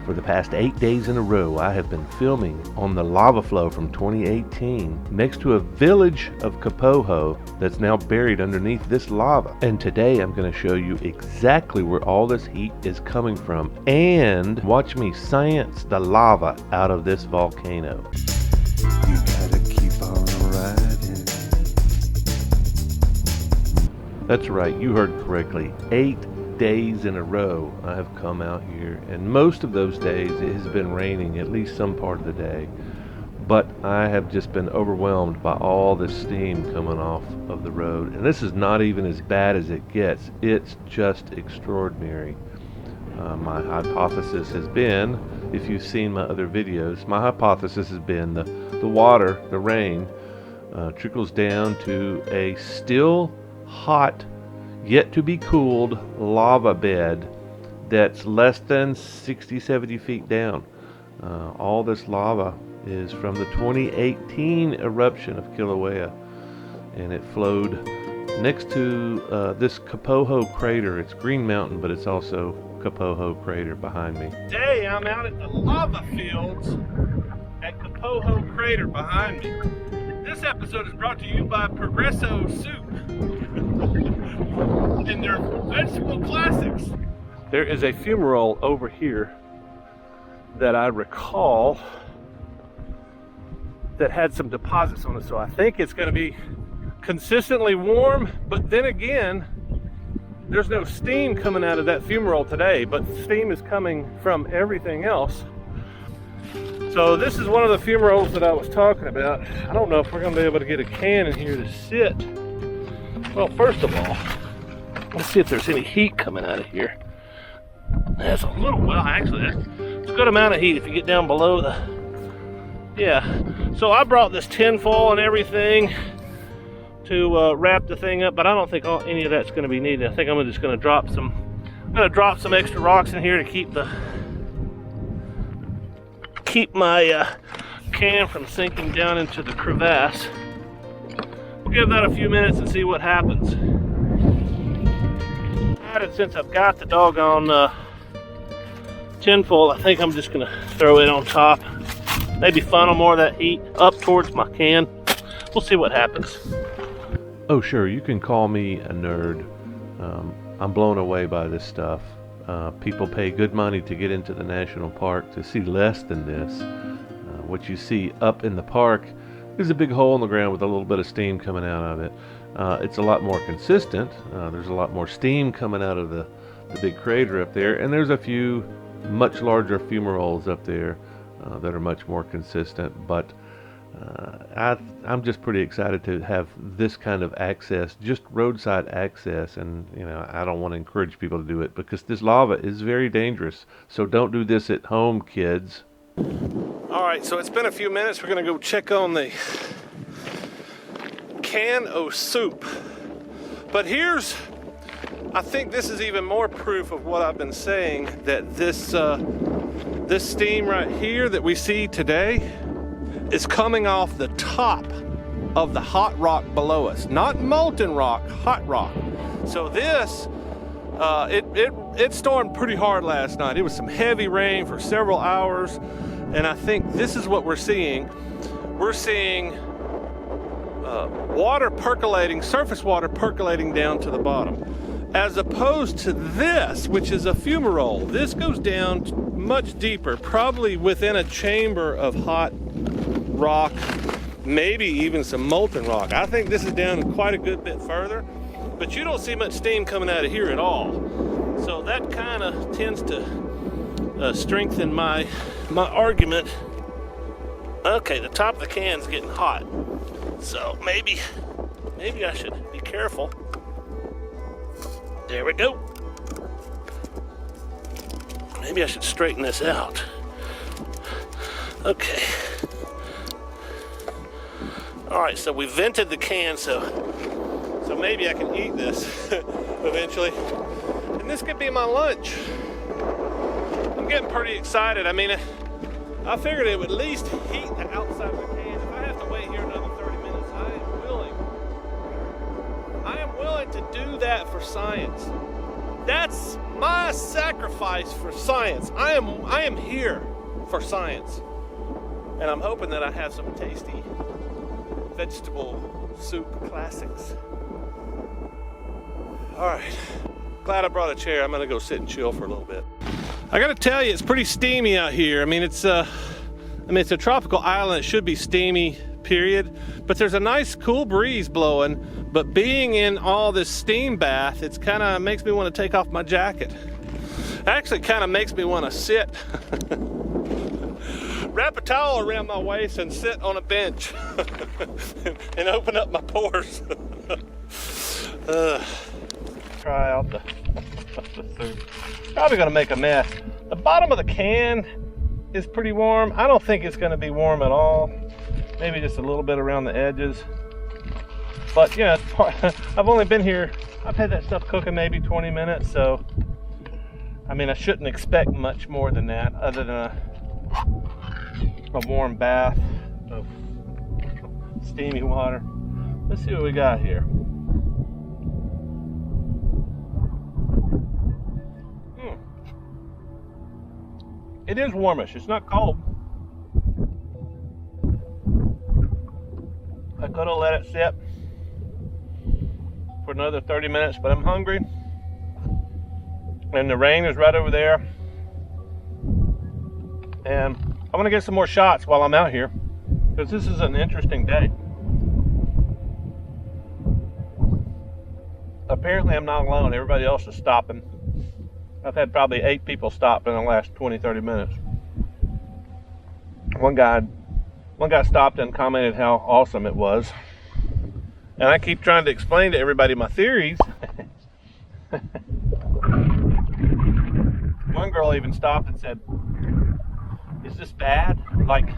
For the past 8 days in a row, I have been filming on the lava flow from 2018 next to a village of Kapoho that's now buried underneath this lava. And today I'm going to show you exactly where all this heat is coming from and watch me science the lava out of this volcano. You gotta keep on riding. That's right, you heard correctly. 8 days in a row I have come out here, and most of those days it has been raining at least some part of the day, but I have just been overwhelmed by all this steam coming off of the road. And this is not even as bad as it gets. It's just extraordinary. My hypothesis has been, if you've seen my other videos, my hypothesis has been the water, the rain, trickles down to a still hot, yet to be cooled lava bed that's less than 60-70 feet down. All this lava is from the 2018 eruption of Kilauea, and it flowed next to this Kapoho crater. It's Green Mountain, but it's also Kapoho crater behind me. Today I'm out at the lava fields at Kapoho crater behind me. This episode is brought to you by Progresso Soup and their vegetable classics. There is a fumarole over here that I recall that had some deposits on it, so I think it's going to be consistently warm. But then again, there's no steam coming out of that fumarole today, but steam is coming from everything else. So this is one of the fumaroles that I was talking about. I don't know if we're going to be able to get a can in here to sit. Well, first of all, let's see if there's any heat coming out of here. That's a little, well, actually, it's a good amount of heat if you get down below the, yeah. So I brought this tin foil and everything to wrap the thing up, but I don't think any of that's going to be needed. I think I'm just going to drop some, extra rocks in here to keep my can from sinking down into the crevasse. We'll give that a few minutes and see what happens. Since I've got the doggone tinfoil, I think I'm just going to throw it on top. Maybe funnel more of that heat up towards my can. We'll see what happens. Oh sure, you can call me a nerd. I'm blown away by this stuff. People pay good money to get into the national park to see less than this. What you see up in the park is a big hole in the ground with a little bit of steam coming out of it. It's a lot more consistent. There's a lot more steam coming out of the big crater up there, and there's a few much larger fumaroles up there that are much more consistent. But I'm just pretty excited to have this kind of access, just roadside access. And you know, I don't want to encourage people to do it because this lava is very dangerous. So don't do this at home, kids. All right, so it's been a few minutes. We're gonna go check on the can of soup. But I think this is even more proof of what I've been saying, that this steam right here that we see today is coming off the top of the hot rock below us. Not molten rock, hot rock. So this, it stormed pretty hard last night. It was some heavy rain for several hours, and I think this is what we're seeing. We're seeing water percolating, surface water percolating down to the bottom, as opposed to this, which is a fumarole. This goes down much deeper, probably within a chamber of hot rock, maybe even some molten rock. I think this is down quite a good bit further, but you don't see much steam coming out of here at all. So that kind of tends to strengthen my argument. Okay, the top of the can's getting hot, so maybe I should be careful. There we go. Maybe I should straighten this out. Okay. All right, so we vented the can, so maybe I can eat this eventually. And this could be my lunch. I'm getting pretty excited. I mean, I figured it would at least heat the outside of the can. If I have to wait here another 30 minutes, I am willing to do that for science. That's my sacrifice for science. I am here for science. And I'm hoping that I have some tasty vegetable soup classics. All right, glad I brought a chair. I'm gonna go sit and chill for a little bit. I gotta tell you, it's pretty steamy out here. I mean, it's a tropical island. It should be steamy, period. But there's a nice cool breeze blowing. But being in all this steam bath, it's kind of makes me want to take off my jacket. Actually, kind of makes me want to sit, wrap a towel around my waist and sit on a bench and open up my pores. Try out the soup. Probably gonna make a mess. The bottom of the can is pretty warm. I don't think it's gonna be warm at all. Maybe just a little bit around the edges. But yeah, I've only been here, I've had that stuff cooking maybe 20 minutes, so I mean, I shouldn't expect much more than that other than a warm bath of steamy water. Let's see what we got here. It is warmish, it's not cold. I could have let it sit for another 30 minutes, but I'm hungry. And the rain is right over there. And I'm gonna get some more shots while I'm out here, because this is an interesting day. Apparently I'm not alone, everybody else is stopping. I've had probably 8 people stop in the last 20-30 minutes. One guy stopped and commented how awesome it was. And I keep trying to explain to everybody my theories. One girl even stopped and said, "Is this bad? Like,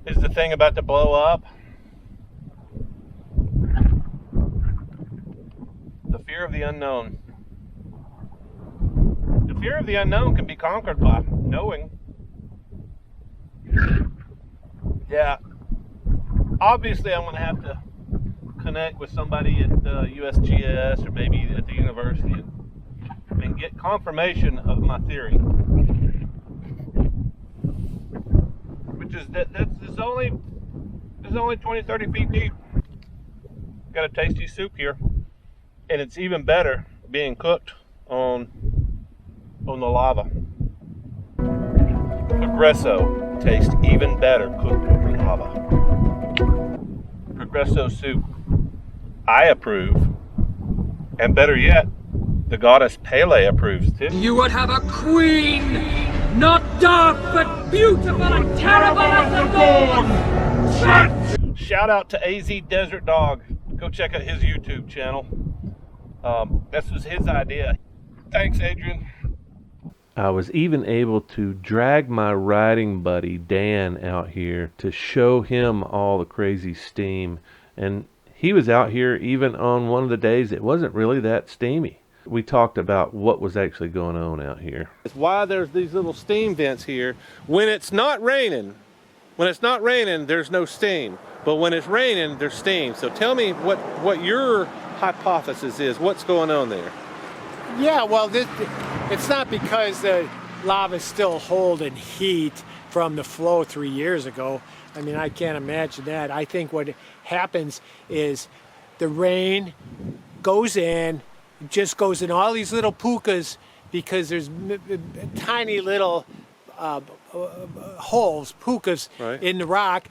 is the thing about to blow up?" The fear of the unknown. The fear of the unknown can be conquered by knowing. Yeah, obviously I'm gonna have to connect with somebody at USGS or maybe at the university and get confirmation of my theory. Which is it's only 20-30 feet deep. Got a tasty soup here, and it's even better being cooked on the lava. Progresso tastes even better cooked over lava. Progresso soup, I approve, and better yet, the goddess Pele approves too. You would have a queen, not dark but beautiful and terrible as the dawn. Shout out to AZ Desert Dog. Go check out his YouTube channel. This was his idea. Thanks, Adrian. I was even able to drag my riding buddy Dan out here to show him all the crazy steam, and he was out here even on one of the days it wasn't really that steamy. We talked about what was actually going on out here. It's why there's these little steam vents here. When it's not raining, there's no steam, but when it's raining, there's steam. So tell me what your hypothesis is. What's going on there? Yeah, well, it's not because the lava's still holding heat from the flow 3 years ago. I mean, I can't imagine that. I think what happens is the rain goes in, just goes in all these little pukas because there's tiny little holes, pukas, right, in the rock.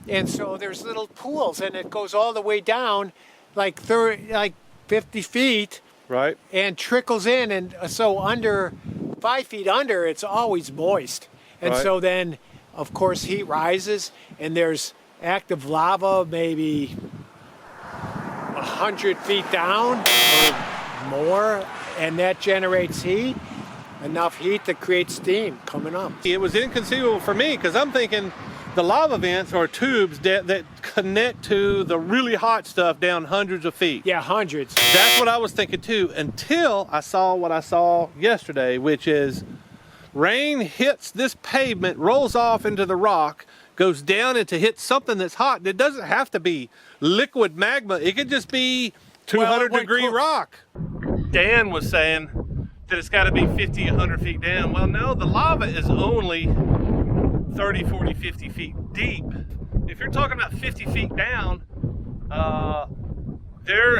And so there's little pools, and it goes all the way down like 50 feet. Right. And trickles in, and so under 5 feet under, it's always moist. And right, so then, of course, heat rises, and there's active lava maybe 100 feet down or more, and that generates heat, enough heat to create steam coming up. It was inconceivable for me because I'm thinking the lava vents are tubes that connect to the really hot stuff down hundreds of feet. Yeah, hundreds. That's what I was thinking too, until I saw what I saw yesterday, which is rain hits this pavement, rolls off into the rock, goes down into hit something that's hot. It doesn't have to be liquid magma. It could just be 200 degree rock. Dan was saying that it's got to be 50, 100 feet down. Well, no, the lava is only 30, 40, 50 feet deep. If you're talking about 50 feet down, there,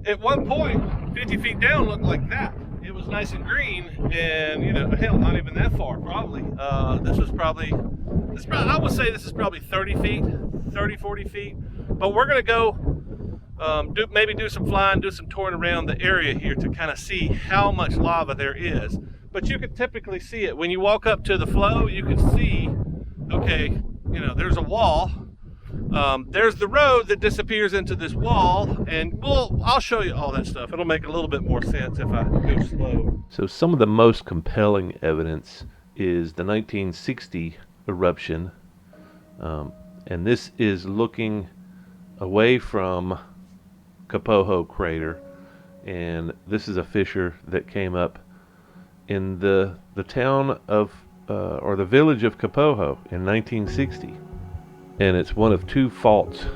at one point, 50 feet down looked like that. It was nice and green, and you know, hell, not even that far, probably. This was probably, I would say this is probably 30 feet, 30, 40 feet. But we're gonna go maybe do some flying, do some touring around the area here to kind of see how much lava there is. But you can typically see it. When you walk up to the flow, you can see, okay, you know, there's a wall. There's the road that disappears into this wall, and I'll show you all that stuff. It'll make a little bit more sense if I go slow. So some of the most compelling evidence is the 1960 eruption, and this is looking away from Kapoho crater, and this is a fissure that came up in the town of or the village of Kapoho in 1960, and it's one of two faults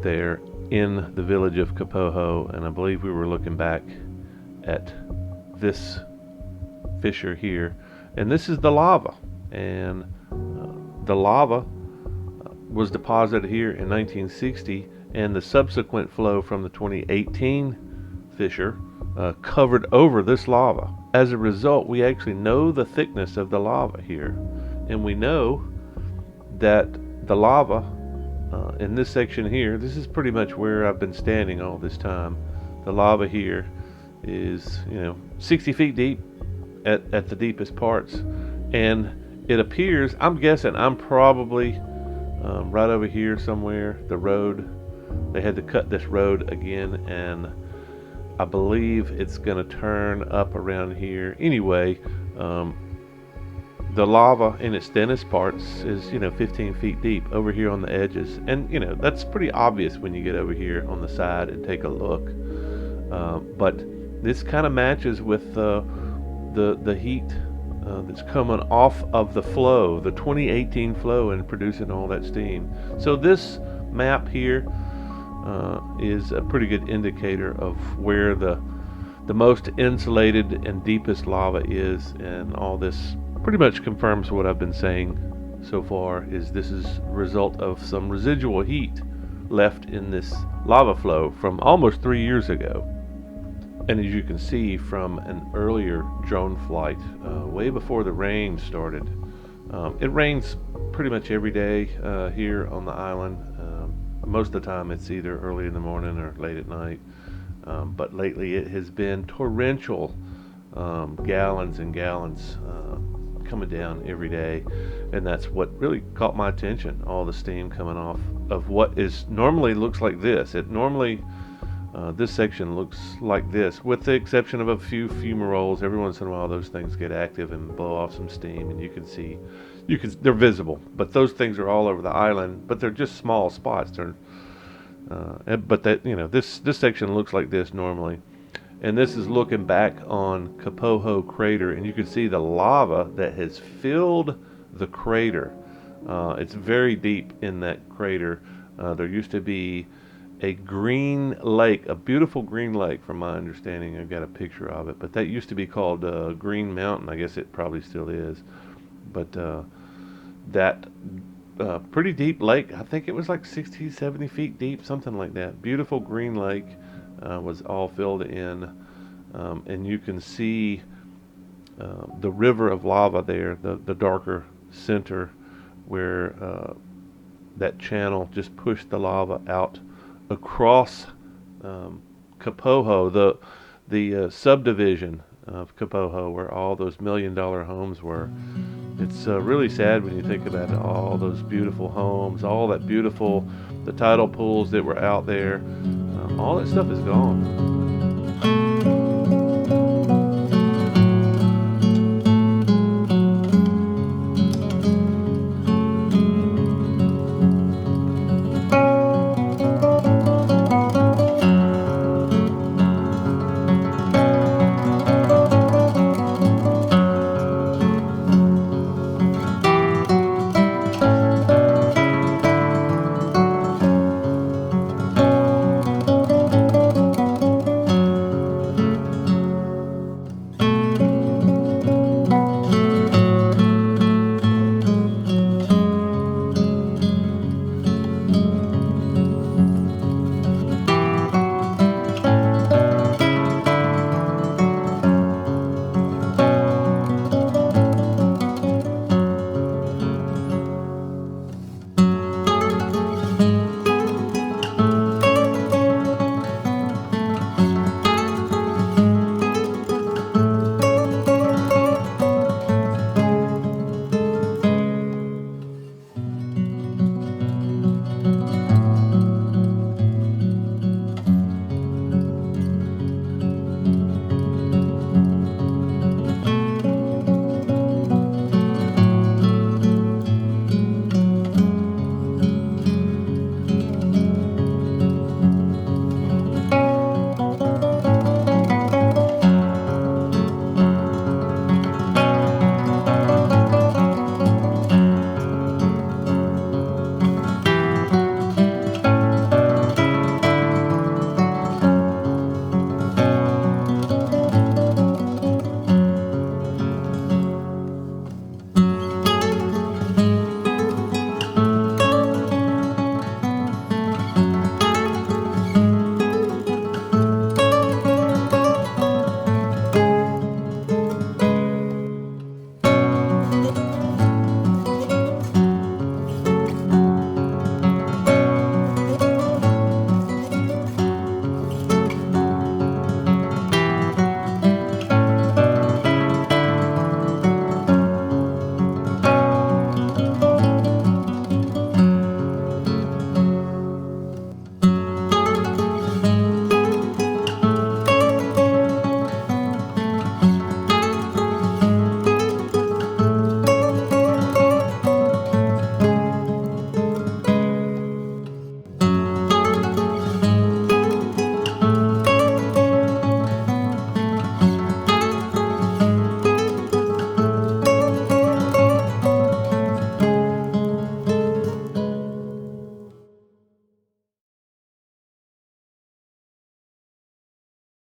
there in the village of Kapoho. And I believe we were looking back at this fissure here, and this is the lava, and the lava was deposited here in 1960, and the subsequent flow from the 2018 fissure covered over this lava. As a result, we actually know the thickness of the lava here, and we know that the lava in this section here, this is pretty much where I've been standing all this time. The lava here is, you know, 60 feet deep at the deepest parts, and it appears, I'm guessing, I'm probably right over here somewhere. The road, they had to cut this road again, and I believe it's gonna turn up around here. Anyway, the lava in its thinnest parts is, you know, 15 feet deep over here on the edges, and you know, that's pretty obvious when you get over here on the side and take a look. But this kind of matches with the heat that's coming off of the flow, the 2018 flow, and producing all that steam. So this map here is a pretty good indicator of where the most insulated and deepest lava is, and all this pretty much confirms what I've been saying so far, is this is a result of some residual heat left in this lava flow from almost 3 years ago. And as you can see from an earlier drone flight, way before the rain started, it rains pretty much every day here on the island. Most of the time it's either early in the morning or late at night, but lately it has been torrential, gallons and gallons coming down every day, and that's what really caught my attention, all the steam coming off of what is normally looks like this. It normally this section looks like this, with the exception of a few fumaroles. Every once in a while those things get active and blow off some steam, and you can see, they're visible, but those things are all over the island, but they're just small spots. They're but that, you know, this section looks like this normally, and this is looking back on Kapoho crater, and you can see the lava that has filled the crater. It's very deep in that crater. There used to be a green lake, a beautiful green lake, from my understanding. I've got a picture of it, but that used to be called Green Mountain. I guess it probably still is, but that pretty deep lake, I think it was like 60, 70 feet deep, something like that. Beautiful green lake was all filled in, and you can see the river of lava there, the darker center, where that channel just pushed the lava out across Kapoho, the subdivision of Kapoho, where all those $1 million homes were. It's really sad when you think about it, all those beautiful homes, all that beautiful, the tidal pools that were out there, all that stuff is gone.